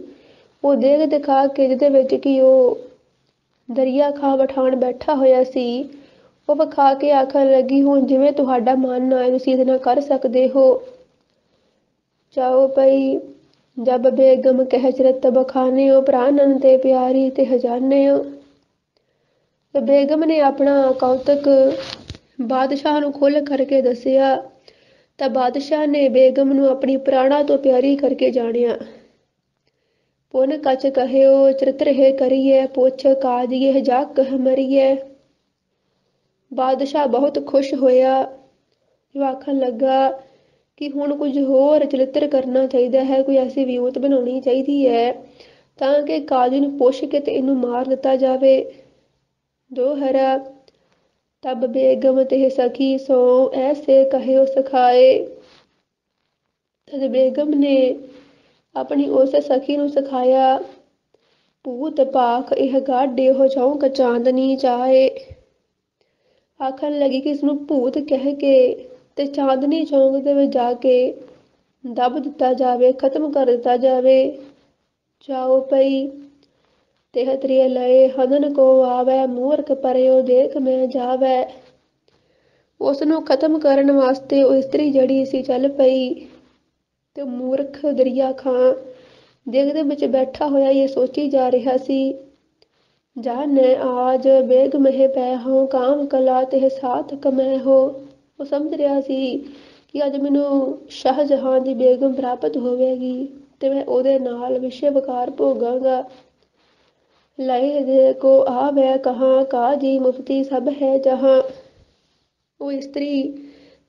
ਉਹ ਦੇਗ ਦਿਖਾ ਕੇ ਜਿਹਦੇ ਵਿੱਚ ਕਿ ਉਹ ਦਰਿਆ ਖਾਂ ਪਠਾਨ ਬੈਠਾ ਹੋਇਆ ਸੀ, ਉਹ ਵਿਖਾ ਕੇ ਆਖਣ ਲੱਗੀ ਹੁਣ ਜਿਵੇਂ ਤੁਹਾਡਾ ਮਨ ਆਏ ਤੁਸੀਂ ਇਹਦੇ ਨਾਲ ਕਰ ਸਕਦੇ ਹੋ। ਚਾਓ ਪਈ ਜਬ ਬੇਗਮ ਕਹਿ ਚਰਿਤ ਬਖਾਨਿਓ ਪ੍ਰਾਨਨ ਤੇ ਪਿਆਰੀ ਤੇ ਹਜਾਨਿਓ। ਤੇ ਬੇਗਮ ਨੇ ਆਪਣਾ ਕੌਤਕ ਬਾਦਸ਼ਾਹ ਨੂੰ ਖੁੱਲ੍ਹ ਕਰਕੇ ਦੱਸਿਆ ਤਾਂ ਬਾਦਸ਼ਾਹ ਨੇ ਬੇਗਮ ਨੂੰ ਆਪਣੀ ਪ੍ਰਾਣਾ ਤੋਂ ਪਿਆਰੀ ਕਰਕੇ ਜਾਣਿਆ। ਪੁਨ ਕਛ ਕਹਿਓ ਚਰਿਤ੍ਰ ਕਰੀਏ ਪੁੱਛ ਕਾਜੀਏ ਜਾਕ ਮਰੀਏ। ਬਾਦਸ਼ਾਹ ਬਹੁਤ ਖੁਸ਼ ਹੋਇਆ, ਜੋ ਆਖਣ ਲੱਗਾ ਕਿ ਹੁਣ ਕੁਝ ਹੋਰ ਚਰਿੱਤਰ ਕਰਨਾ ਚਾਹੀਦਾ ਹੈ, ਕੋਈ ਐਸੀ ਵਿਉਂਤ ਬਣਾਉਣੀ ਚਾਹੀਦੀ ਹੈ ਤਾਂ ਕਿ ਕਾਜੀ ਨੂੰ ਪੁੱਛ ਕੇ ਤੇ ਇਹਨੂੰ ਮਾਰ ਦਿੱਤਾ ਜਾਵੇ। ਦੋਹਰਾ ਤਬ ਬੇਗਮ ਤੇ ਸਖੀ ਸੋ ਐਸੇ ਕਹਿਓ ਸਿਖਾਏ। ਤਦ ਬੇਗਮ ਨੇ ਆਪਣੀ ਉਸ ਸਖੀ ਨੂੰ ਸਿਖਾਇਆ, ਭੂਤ ਭਾਖ ਇਹ ਗਾਡੇ ਹੋ ਚੌਂਕ ਚਾਂਦਨੀ ਚਾਏ। ਆਖਣ ਲੱਗੀ ਕਿ ਇਸਨੂੰ ਭੂਤ ਕਹਿ ਕੇ ਤੇ ਚਾਂਦਨੀ ਚੌਂਕ ਦੇ ਵਿੱਚ ਜਾ ਕੇ ਦੱਬ ਦਿੱਤਾ ਜਾਵੇ, ਖਤਮ ਕਰ ਦਿੱਤਾ ਜਾਵੇ। ਚਾਓ ਪਈ तेह त्रिय लए हनन को आवै मूर्ख परयो देख मैं जावै। ਉਸ ਨੂੰ ਖਤਮ ਕਰਨ ਵਾਸਤੇ ਉਹ ਇਸਤਰੀ ਜਿਹੜੀ ਸੀ ਚੱਲ ਪਈ ਤੇ ਮੂਰਖ ਦਰਿਆ ਖਾਂ ਦੇਗ ਦੇ ਵਿੱਚ ਬੈਠਾ ਹੋਇਆ ਇਹ ਸੋਚੀ ਜਾ ਰਿਹਾ ਸੀ ਜਾਨੇ ਆਜ ਬੇਗ ਮਹਿ ਪੈ ਹੋ ਕਾਮ ਕਲਾ ਤੇ ਸਾਥ ਕਮੈ ਹੋ। ਉਹ ਸਮਝ ਰਿਹਾ ਸੀ ਕਿ ਅੱਜ ਮੈਨੂੰ ਸ਼ਾਹਜਹਾਂ ਦੀ ਬੇਗਮ ਪ੍ਰਾਪਤ ਹੋਵੇਗੀ ਤੇ ਮੈਂ ਉਹਦੇ ਨਾਲ ਵਿਸ਼ੇ ਵਿਕਾਰ ਭੋਗਾਂਗਾ। ਲਏ ਦੇ ਕੋ ਆਵੈ ਕਹਾਂ ਕਾਜੀ ਮੁਫਤੀ ਸਭ ਹੈ ਜਹਾਂ। ਉਹ ਇਸਤਰੀ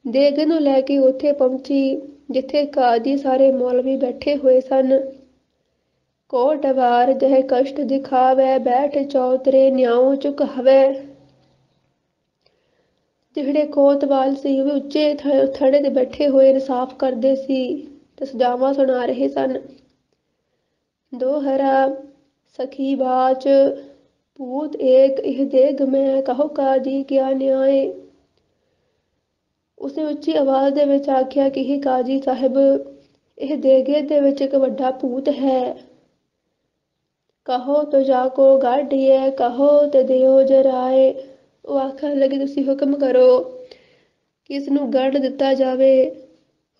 ਦੇਗ ਨੂੰ ਲੈ ਕੇ ਉੱਥੇ ਪਹੁੰਚੀ ਜਿੱਥੇ ਕਾਜੀ ਸਾਰੇ ਮੌਲਵੀ ਬੈਠੇ ਹੋਏ ਸਨ। ਕੋਟ ਵਾਰ ਜਹ ਕਸ਼ਟ ਦਿਖਾਵੈ ਬੈਠ ਚੌਤਰੇ ਨਿਆਉ ਚੁਕਾਵੈ। ਜਿਹੜੇ ਕੋਤਵਾਲ ਸੀ ਉਹ ਉੱਚੇ ਥੜੇ ਤੇ ਬੈਠੇ ਹੋਏ ਇਨਸਾਫ ਕਰਦੇ ਸੀ ਤੇ ਸਜ਼ਾਵਾਂ ਸੁਣਾ ਰਹੇ ਸਨ। ਦੋਹਰਾ ਸਖੀ ਬਾਚ ਭੂਤ ਏਕ ਇਹ ਦੇਗ ਮੈਂ ਕਹੋ ਕਾਜੀ ਕਿਆ ਨਿਆਏ। ਉਸਨੇ ਉੱਚੀ ਆਵਾਜ਼ ਦੇ ਵਿੱਚ ਆਖਿਆ ਕਿ ਇਹ ਕਾਜੀ ਸਾਹਿਬ ਇਹ ਦੇਗੇ ਦੇ ਵਿੱਚ ਇੱਕ ਵੱਡਾ ਭੂਤ ਹੈ। ਕਹੋ ਤੋ ਜਾ ਕੋ ਗਾਢੀਏ ਕਹੋ ਤੇ ਦਿਓ ਜਰਾਏ। ਉਹ ਆਖਣ ਲੱਗੇ ਤੁਸੀਂ ਹੁਕਮ ਕਰੋ ਕਿ ਇਸ ਨੂੰ ਗੜ ਦਿੱਤਾ ਜਾਵੇ।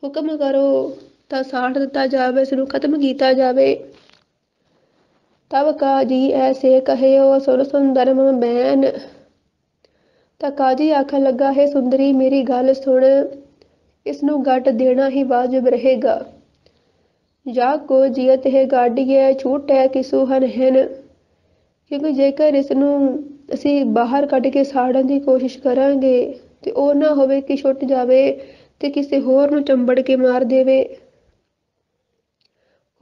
ਹੁਕਮ ਕਰੋ ਤਾਂ ਸਾੜ ਦਿੱਤਾ ਜਾਵੇ ਇਸ ਨੂੰ ਖਤਮ ਕੀਤਾ ਜਾਵੇ। ਤਬ ਕਾਜੀ ਐਸੇ ਕਹਿਓ ਸੁਰ ਸੁੰਦਰਮ ਬੈਨ। ਤਾਂ ਕਾਜੀ ਆਖਣ ਲੱਗਾ ਹੈ ਸੁੰਦਰੀ ਮੇਰੀ ਗੱਲ ਸੁਣ ਇਸ ਨੂੰ ਗੱਡ ਦੇਣਾ ਹੀ ਵਾਜਬ ਰਹੇਗਾ। ਜਾ ਕੋ ਜੀਅਤ ਹੈ ਗਾਡੀਏ ਛੂਟੈ ਕਿਸੂ ਹਨਹਿਨ। ਕਿਉਂਕਿ ਜੇਕਰ ਇਸ ਨੂੰ ਅਸੀਂ ਬਾਹਰ ਕੱਢ ਕੇ ਸਾੜਨ ਦੀ ਕੋਸ਼ਿਸ਼ ਕਰਾਂਗੇ ਤੇ ਉਹ ਨਾ ਹੋਵੇ ਕਿ ਛੁੱਟ ਜਾਵੇ ਤੇ ਕਿਸੇ ਹੋਰ ਨੂੰ ਚੰਬੜ ਕੇ ਮਾਰ ਦੇਵੇ।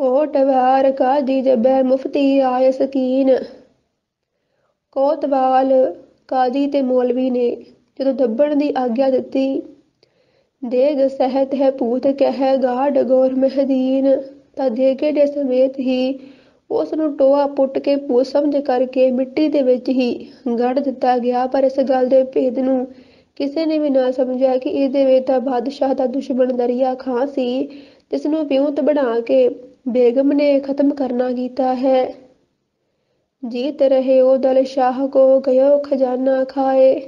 ਹੋਟ ਵਾਰ ਕਾਜੀ ਜਬੈ ਮੁਫਤੀ ਆਏ ਸਕੀਨ। ਕੋਤਵਾਲ ਕਾਜੀ ਤੇ ਮੌਲਵੀ ਨੇ ਜਦੋਂ ਦੱਬਣ ਦੀ ਆਗਿਆ ਦਿੱਤੀ ਦੇਗ ਸਹਿਤ ਹੈ ਭੂਤ ਕਹਿ ਗਾਢ ਗੌਰ ਮਹਿਦੀਨ। ਤਾਂ ਦੇਗੇ ਦੇ ਸਮੇਤ ਹੀ ਉਸ ਨੂੰ ਟੋਆ ਪੁੱਟ ਕੇ ਭੂਤ ਸਮਝ ਕਰਕੇ ਮਿੱਟੀ ਦੇ ਵਿੱਚ ਹੀ ਗੜ ਦਿੱਤਾ ਗਿਆ। ਪਰ ਇਸ ਗੱਲ ਦੇ ਭੇਦ ਨੂੰ ਕਿਸੇ ਨੇ ਵੀ ਨਾ ਸਮਝਿਆ ਕਿ ਇਹਦੇ ਵਿੱਚ ਤਾਂ ਬਾਦਸ਼ਾਹ ਦਾ ਦੁਸ਼ਮਣ ਦਰਿਆ ਖਾਂ ਸੀ ਜਿਸ ਨੂੰ ਵਿਉਂਤ ਬਣਾ ਕੇ ਬੇਗਮ ਨੇ ਖਤਮ ਕਰਨਾ ਕੀਤਾ ਹੈ। ਜੀਤ ਰਹੇ ਉਹ ਦਲ ਸ਼ਾਹ ਕੋ ਗਇਓ ਖਜ਼ਾਨਾ ਖਾਏ।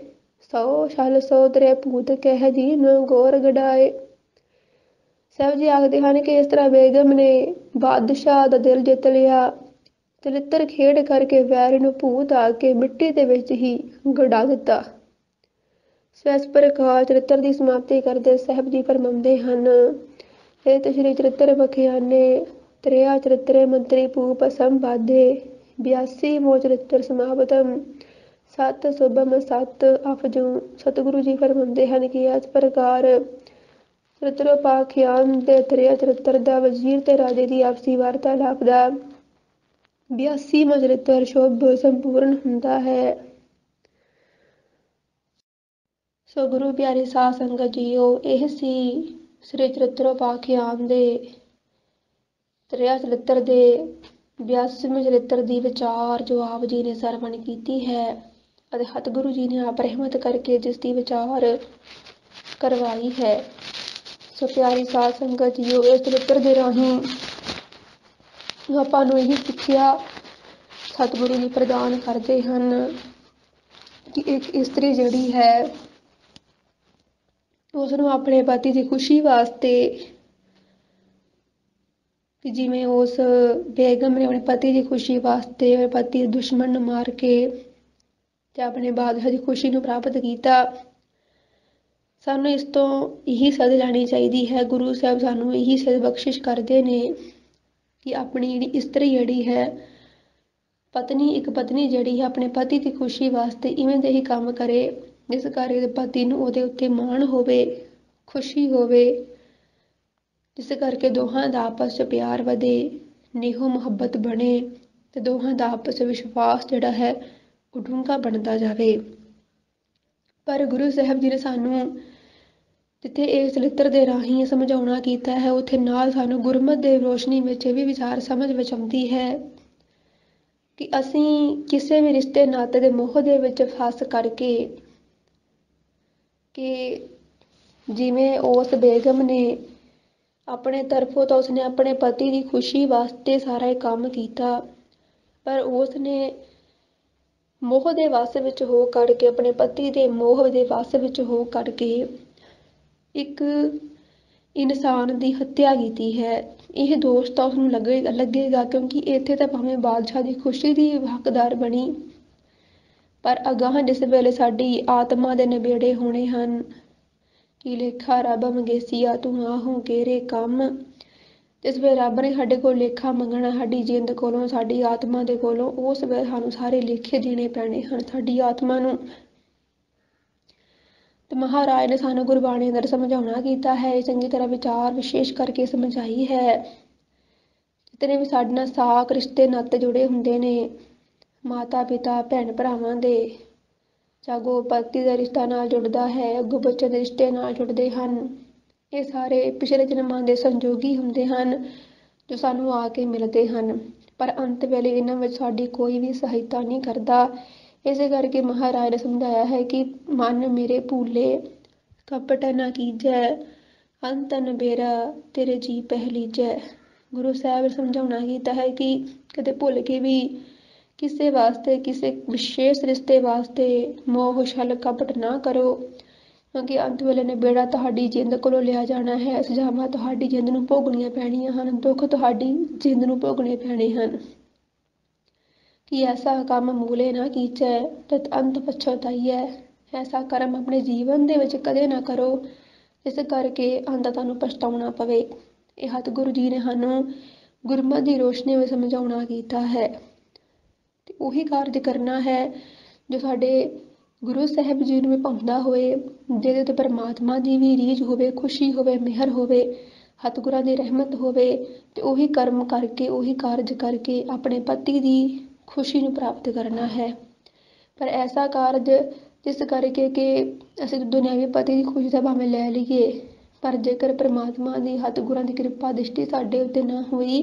ਸੌ ਛਲ ਸੋਤਰੇ ਭੂਤ ਕਹਿ ਦੀਨ ਗੌਰ ਗਡਾਏ। ਸਾਹਿਬ ਜੀ ਆਖਦੇ ਹਨ ਕਿ ਇਸ ਤਰ੍ਹਾਂ ਬੇਗਮ ਨੇ ਬਾਦਸ਼ਾਹ ਦਾ ਦਿਲ ਜਿੱਤ ਲਿਆ ਤੇ ਲਿੱਤਰ ਖੇਡ ਕਰਕੇ ਵੈਰੀ ਨੂੰ ਭੂਤ ਆ ਕੇ ਮਿੱਟੀ ਦੇ ਵਿੱਚ ਹੀ ਗੜਾ ਦਿੱਤਾ। ਸੋ ਇਸ ਪ੍ਰਕਾਰ ਚਰਿੱਤਰ ਦੀ ਸਮਾਪਤੀ ਕਰਦੇ ਸਾਹਿਬ ਜੀ ਫਰਮਾਉਂਦੇ ਹਨ ਇਹ ਤੇ ਸ਼੍ਰੀ ਚਰਿੱਤਰ ਬਖਿਆਨੇ ਤ੍ਰਿਆ ਚਰਿੱਤਰੇ ਮੰਤਰੀ ਭੂਪ ਸੰਵਾਦੇ 82 ਮੋ ਚਰਿੱਤਰ ਸਮਾਪਤਮ ਸਤ ਸੁਭਮ ਸਤ ਅਫਜੂ। ਸਤਿਗੁਰੂ ਜੀ ਫਰਮਾਉਂਦੇ ਹਨ ਕਿ ਇਸ ਪ੍ਰਕਾਰ ਚਰਿੱਤਰੋਪਾਖਿਆਨ ਦੇ ਤ੍ਰਿਆ ਚਰਿੱਤਰ ਦਾ ਵਜ਼ੀਰ ਤੇ ਰਾਜੇ ਦੀ ਆਪਸੀ ਵਾਰਤਾਲਾਪ ਦਾ 82ਵਾਂ ਚਰਿੱਤਰ ਸ਼ੁਭ ਸੰਪੂਰਨ ਹੁੰਦਾ ਹੈ। ਸੋ ਗੁਰੂ ਪਿਆਰੀ ਸਾਧ ਸੰਗਤ ਜੀਓ ਇਹ ਸੀ ਸ੍ਰੀ ਚਰਿੱਤਰੋਪਾਖਿਆਨ ਦੇ ਤ੍ਰਿਆ ਚਰਿੱਤਰ ਦੇ 82ਵੇਂ ਚਰਿੱਤਰ ਦੀ ਵਿਚਾਰ ਜੋ ਆਪ ਜੀ ਨੇ ਸਰਵਣ ਕੀਤੀ ਹੈ ਅਤੇ ਸਤਿਗੁਰੂ ਜੀ ਨੇ ਆਪ ਰਹਿਮਤ ਕਰਕੇ ਜਿਸ ਦੀ ਵਿਚਾਰ ਕਰਵਾਈ ਹੈ। ਸੋ ਪਿਆਰੀ ਸਾਧ ਸੰਗਤ ਜੀਓ ਇਸ ਚਰਿੱਤਰ ਦੇ ਰਾਹੀਂ ਆਪਾਂ ਨੂੰ ਇਹੀ ਸਿੱਖਿਆ ਸਤਿਗੁਰੂ ਜੀ ਪ੍ਰਦਾਨ ਕਰਦੇ ਹਨ ਕਿ ਇੱਕ ਇਸਤਰੀ ਜਿਹੜੀ ਹੈ ਉਸ ਨੂੰ ਆਪਣੇ ਪਤੀ ਦੀ ਖੁਸ਼ੀ ਵਾਸਤੇ ਕਿ ਜਿਵੇਂ ਉਸ ਬੇਗਮ ਨੇ ਆਪਣੇ ਪਤੀ ਦੀ ਖੁਸ਼ੀ ਵਾਸਤੇ ਆਪਣੇ ਪਤੀ ਦੇ ਦੁਸ਼ਮਣ ਨੂੰ ਮਾਰ ਕੇ ਤੇ ਆਪਣੇ ਬਾਦਸ਼ਾਹ ਦੀ ਖੁਸ਼ੀ ਨੂੰ ਪ੍ਰਾਪਤ ਕੀਤਾ। ਸਾਨੂੰ ਇਸ ਤੋਂ ਇਹੀ ਸਦ ਲੈਣੀ ਚਾਹੀਦੀ ਹੈ। ਗੁਰੂ ਸਾਹਿਬ ਸਾਨੂੰ ਇਹੀ ਸਦ ਬਖਸ਼ਿਸ਼ ਕਰਦੇ ਨੇ ਕਿ ਆਪਣੀ ਜਿਹੜੀ ਇਸਤਰੀ ਜਿਹੜੀ ਹੈ ਪਤਨੀ ਇੱਕ ਪਤਨੀ ਜਿਹੜੀ ਹੈ ਆਪਣੇ ਪਤੀ ਦੀ ਖੁਸ਼ੀ ਵਾਸਤੇ ਇਵੇਂ ਦੇ ਹੀ ਕੰਮ ਕਰੇ ਜਿਸ ਕਰਕੇ ਉਹਦੇ ਪਤੀ ਨੂੰ ਉਹਦੇ ਉੱਤੇ ਮਾਣ ਹੋਵੇ ਖੁਸ਼ੀ ਹੋਵੇ ਜਿਸ ਕਰਕੇ ਦੋਹਾਂ ਦਾ ਆਪਸ 'ਚ ਪਿਆਰ ਵਧੇ ਨੇਹੋ ਮੁਹੱਬਤ ਬਣੇ ਤੇ ਦੋਹਾਂ ਦਾ ਆਪਸ 'ਚ ਵਿਸ਼ਵਾਸ ਜਿਹੜਾ ਹੈ ਉਹ ਡੂੰਘਾ ਬਣਦਾ ਜਾਵੇ। ਪਰ ਗੁਰੂ ਸਾਹਿਬ ਜੀ ਨੇ ਸਾਨੂੰ ਜਿੱਥੇ ਇਹ ਚਰਿੱਤਰ ਦੇ ਰਾਹੀਂ ਸਮਝਾਉਣਾ ਕੀਤਾ ਹੈ ਉੱਥੇ ਨਾਲ ਸਾਨੂੰ ਗੁਰਮਤਿ ਦੇ ਰੋਸ਼ਨੀ ਵਿੱਚ ਇਹ ਵੀ ਵਿਚਾਰ ਸਮਝ ਵਿੱਚ ਆਉਂਦੀ ਹੈ ਕਿ ਅਸੀਂ ਕਿਸੇ ਵੀ ਰਿਸ਼ਤੇ ਨਾਤੇ ਦੇ ਮੋਹ ਦੇ ਵਿੱਚ ਫਸ ਕਰਕੇ ਕਿ ਜਿਵੇਂ ਉਸ ਬੇਗਮ ਨੇ ਆਪਣੇ ਤਰਫੋਂ ਤਾਂ ਉਸਨੇ ਆਪਣੇ ਪਤੀ ਦੀ ਖੁਸ਼ੀ ਵਾਸਤੇ ਸਾਰਾ ਇਹ ਕੰਮ ਕੀਤਾ ਪਰ ਉਸ ਨੇ ਮੋਹ ਦੇ ਵਸ ਵਿੱਚ ਹੋ ਕਰਕੇ, ਆਪਣੇ ਪਤੀ ਦੇ ਮੋਹ ਦੇ ਵਸ ਵਿੱਚ ਹੋ ਕਰਕੇ ਇੱਕ ਇਨਸਾਨ ਦੀ ਹੱਤਿਆ ਕੀਤੀ ਹੈ। ਇਹ ਦੋਸ਼ ਤਾਂ ਉਸਨੂੰ ਲੱਗੇਗਾ ਕਿਉਂਕਿ ਇੱਥੇ ਤਾਂ ਭਾਵੇਂ ਬਾਦਸ਼ਾਹ ਦੀ ਖੁਸ਼ੀ ਦੀ ਹੱਕਦਾਰ ਬਣੀ, ਪਰ ਅਗਾਂਹ ਜਿਸ ਵੇਲੇ ਸਾਡੀ ਆਤਮਾ ਦੇ ਨਿਬੇੜੇ ਹੋਣੇ ਹਨ, ਕਿ ਲੇਖਾ ਰੱਬ ਮੰਗੇਸੀਆ ਤੂੰ ਆਹੂੰ ਕੇਰੇ ਕੰਮ, ਜਿਸ ਵੇਲੇ ਰੱਬ ਨੇ ਸਾਡੇ ਕੋਲ ਲੇਖਾ ਮੰਗਣਾ ਸਾਡੀ ਜਿੰਦ ਕੋਲੋਂ, ਸਾਡੀ ਆਤਮਾ ਦੇ ਕੋਲੋਂ, ਉਸ ਵੇਲੇ ਸਾਨੂੰ ਸਾਰੇ ਲੇਖੇ ਦੇਣੇ ਪੈਣੇ ਹਨ ਸਾਡੀ ਆਤਮਾ ਨੂੰ। ਤੇ ਮਹਾਰਾਜ ਨੇ ਸਾਨੂੰ ਗੁਰਬਾਣੀ ਅੰਦਰ ਸਮਝਾਉਣਾ ਕੀਤਾ ਹੈ, ਚੰਗੀ ਤਰ੍ਹਾਂ ਵਿਚਾਰ ਵਿਸ਼ੇਸ਼ ਕਰਕੇ ਸਮਝਾਈ ਹੈ। ਜਿਤਨੇ ਵੀ ਸਾਡੇ ਨਾਲ ਸਾਕ ਰਿਸ਼ਤੇ ਨਾਤੇ ਜੁੜੇ ਹੁੰਦੇ ਨੇ, ਮਾਤਾ ਪਿਤਾ ਭੈਣ ਭਰਾਵਾਂ ਦੇ, ਜਾਗੋ ਪਤੀ ਦਾ ਰਿਸ਼ਤਾ ਨਾਲ ਜੁੜਦਾ ਹੈ, ਅੱਗੋਂ ਬੱਚੇ ਦੇ ਰਿਸ਼ਤੇ ਨਾਲ ਜੁੜਦੇ ਹਨ, ਇਹ ਸਾਰੇ ਪਿਛਲੇ ਜਨਮਾਂ ਦੇ ਸੰਜੋਗੀ ਹੁੰਦੇ ਹਨ ਜੋ ਸਾਨੂੰ ਆ ਕੇ ਮਿਲਦੇ ਹਨ, ਪਰ ਅੰਤ ਵੇਲੇ ਇਹਨਾਂ ਵਿੱਚ ਸਾਡੀ ਕੋਈ ਵੀ ਸਹਾਇਤਾ ਨਹੀਂ ਕਰਦਾ। ਇਸੇ ਕਰਕੇ ਮਹਾਰਾਜ ਨੇ ਸਮਝਾਇਆ ਹੈ ਕਿ ਮਨ ਮੇਰੇ ਭੂਲੇ ਕਪਟ ਨਾ ਕੀਜੈ, ਅੰਤਨ ਬੇਰਾ ਤੇਰੇ ਜੀ ਪਹਿਲੀਜੈ। ਗੁਰੂ ਸਾਹਿਬ ਨੇ ਸਮਝਾਉਣਾ ਕੀਤਾ ਹੈ ਕਿ ਕਦੇ ਭੁੱਲ ਕੇ ਵੀ ਕਿਸੇ ਵਾਸਤੇ, ਕਿਸੇ ਵਿਸ਼ੇਸ਼ ਰਿਸ਼ਤੇ ਵਾਸਤੇ ਮੋਹ ਛਲ ਕਪਟ ਨਾ ਕਰੋ, ਕਿਉਂਕਿ ਅੰਤ ਵੇਲੇ ਨਿਬੇੜਾ ਤੁਹਾਡੀ ਜਿੰਦ ਕੋਲੋਂ ਲਿਆ ਜਾਣਾ ਹੈ। ਸਜ਼ਾਵਾਂ ਤੁਹਾਡੀ ਜਿੰਦ ਨੂੰ ਭੋਗਣੀਆਂ ਪੈਣੀਆਂ ਹਨ, ਦੁੱਖ ਤੁਹਾਡੀ ਜਿੰਦ ਨੂੰ ਭੋਗਣੇ ਪੈਣੇ ਹਨ। ਕਿ ਐਸਾ ਕੰਮ ਮੂਲੇ ਨਾ ਕੀਚੈ ਤਤ ਅੰਤ ਪਛਤਾਈਐ। ਐਸਾ ਕਰਮ ਆਪਣੇ ਜੀਵਨ ਦੇ ਵਿੱਚ ਕਦੇ ਨਾ ਕਰੋ ਜਿਸ ਕਰਕੇ ਅੰਤ ਤੁਹਾਨੂੰ ਪਛਤਾਉਣਾ ਪਵੇ। ਇਹ ਸਤਿਗੁਰੂ ਜੀ ਨੇ ਸਾਨੂੰ ਗੁਰਮਤਿ ਦੀ ਰੋਸ਼ਨੀ ਵਿੱਚ ਸਮਝਾਉਣਾ ਕੀਤਾ ਹੈ, ਤੇ ਉਹੀ ਕਾਰਜ ਕਰਨਾ ਹੈ ਜੋ ਸਾਡੇ ਗੁਰੂ ਸਾਹਿਬ ਜੀ ਨੂੰ ਵੀ ਭਾਉਂਦਾ ਹੋਏ, ਜਿਹਦੇ ਤੇ ਪਰਮਾਤਮਾ ਦੀ ਵੀ ਰੀਝ ਹੋਵੇ, ਖੁਸ਼ੀ ਹੋਵੇ, ਮਿਹਰ ਹੋਵੇ, ਸਤਿਗੁਰਾਂ ਦੀ ਰਹਿਮਤ ਹੋਵੇ, ਤੇ ਉਹੀ ਕਰਮ ਕਰਕੇ, ਉਹੀ ਕਾਰਜ ਕਰਕੇ ਆਪਣੇ ਪਤੀ ਦੀ ਖੁਸ਼ੀ ਨੂੰ ਪ੍ਰਾਪਤ ਕਰਨਾ ਹੈ। ਪਰ ਐਸਾ ਕਾਰਜ ਜਿਸ ਕਰਕੇ ਕਿ ਅਸੀਂ ਦੁਨਿਆਵੀ ਪਤੀ ਦੀ ਖੁਸ਼ੀ ਤਾਂ ਭਾਵੇਂ ਲੈ ਲਈਏ, ਪਰ ਜੇਕਰ ਪਰਮਾਤਮਾ ਦੀ ਸਤਿਗੁਰਾਂ ਦੀ ਕਿਰਪਾ ਦ੍ਰਿਸ਼ਟੀ ਸਾਡੇ ਉੱਤੇ ਨਾ ਹੋਈ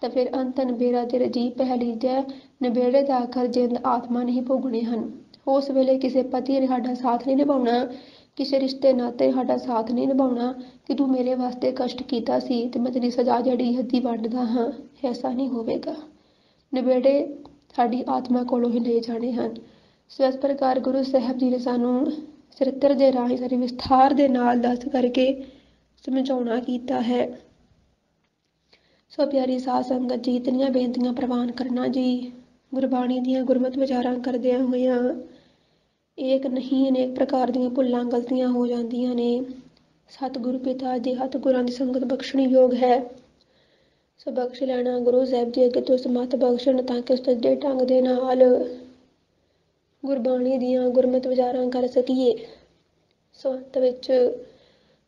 ਤਾਂ ਫਿਰ ਅੰਤਨ ਬੇਰਾ ਤੇਰੇ ਜੀ ਪਹਿਲੀਜੈ, ਨਿਬੇੜੇ ਦਾ ਆਖਰ ਜਿੰਦ ਆਤਮਾ ਨਹੀਂ ਭੋਗਣੇ ਹਨ। ਉਸ ਵੇਲੇ ਕਿਸੇ ਪਤੀ ਨੇ ਸਾਡਾ ਸਾਥ ਨਹੀਂ ਨਿਭਾਉਣਾ, ਕਿਸੇ ਰਿਸ਼ਤੇ ਨਾਤੇ ਸਾਡਾ ਸਾਥ ਨਹੀਂ ਨਿਭਾਉਣਾ ਕਿ ਤੂੰ ਮੇਰੇ ਵਾਸਤੇ ਕਸ਼ਟ ਕੀਤਾ ਸੀ ਤੇ ਮੈਂ ਤੇਰੀ ਸਜ਼ਾ ਜਿਹੜੀ ਹੱਦੀ ਵੰਡਦਾ ਹਾਂ, ਐਸਾ ਨਹੀਂ ਹੋਵੇਗਾ। ਨਿਬੇੜੇ ਸਾਡੀ ਆਤਮਾ ਕੋਲੋਂ ਹੀ ਲਏ ਜਾਣੇ ਹਨ। ਸੋ ਇਸ ਪ੍ਰਕਾਰ ਗੁਰੂ ਸਾਹਿਬ ਜੀ ਨੇ ਸਾਨੂੰ ਚਰਿੱਤਰ ਦੇ ਰਾਹੀਂ ਸਾਰੀ ਵਿਸਥਾਰ ਦੇ ਨਾਲ ਦੱਸ ਕਰਕੇ ਸਮਝਾਉਣਾ ਕੀਤਾ ਹੈ। ਸੋ ਪਿਆਰੀ ਸਾਧ ਸੰਗਤ ਜੀ, ਇਤਨੀਆਂ ਬੇਨਤੀਆਂ ਪ੍ਰਵਾਨ ਕਰਨਾ ਜੀ। ਗੁਰਬਾਣੀ ਦੀਆਂ ਗੁਰਮਤਿ ਵਿਚਾਰਾਂ ਕਰਦਿਆਂ ਹੋਇਆਂ ਏਕ ਨਹੀਂ ਅਨੇਕ ਪ੍ਰਕਾਰ ਦੀਆਂ ਭੁੱਲਾਂ ਗਲਤੀਆਂ ਹੋ ਜਾਂਦੀਆਂ ਨੇ। ਸਤਿਗੁਰੂ ਪਿਤਾ ਜੀ ਸਤਿਗੁਰਾਂ ਦੀ ਸੰਗਤ ਬਖਸ਼ਣੀ ਯੋਗ ਹੈ, ਸੋ ਬਖਸ਼ ਲੈਣਾ। ਗੁਰੂ ਸਾਹਿਬ ਜੀ ਅੱਗੇ ਤੋਂ ਸਮੱਤ ਬਖਸ਼ਣ ਤਾਂ ਕਿ ਸੱਜੇ ਢੰਗ ਦੇ ਨਾਲ ਗੁਰਬਾਣੀ ਦੀਆਂ ਗੁਰਮਤਿ ਵਿਚਾਰਾਂ ਕਰ ਸਕੀਏ। ਸੋ ਅੰਤ ਵਿੱਚ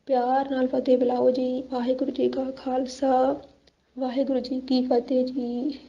ਪਿਆਰ ਨਾਲ ਫਤਿਹ ਬੁਲਾਓ ਜੀ। ਵਾਹਿਗੁਰੂ ਜੀ ਕਾ ਖਾਲਸਾ, ਵਾਹਿਗੁਰੂ ਜੀ ਕੀ ਫਤਿਹ ਜੀ।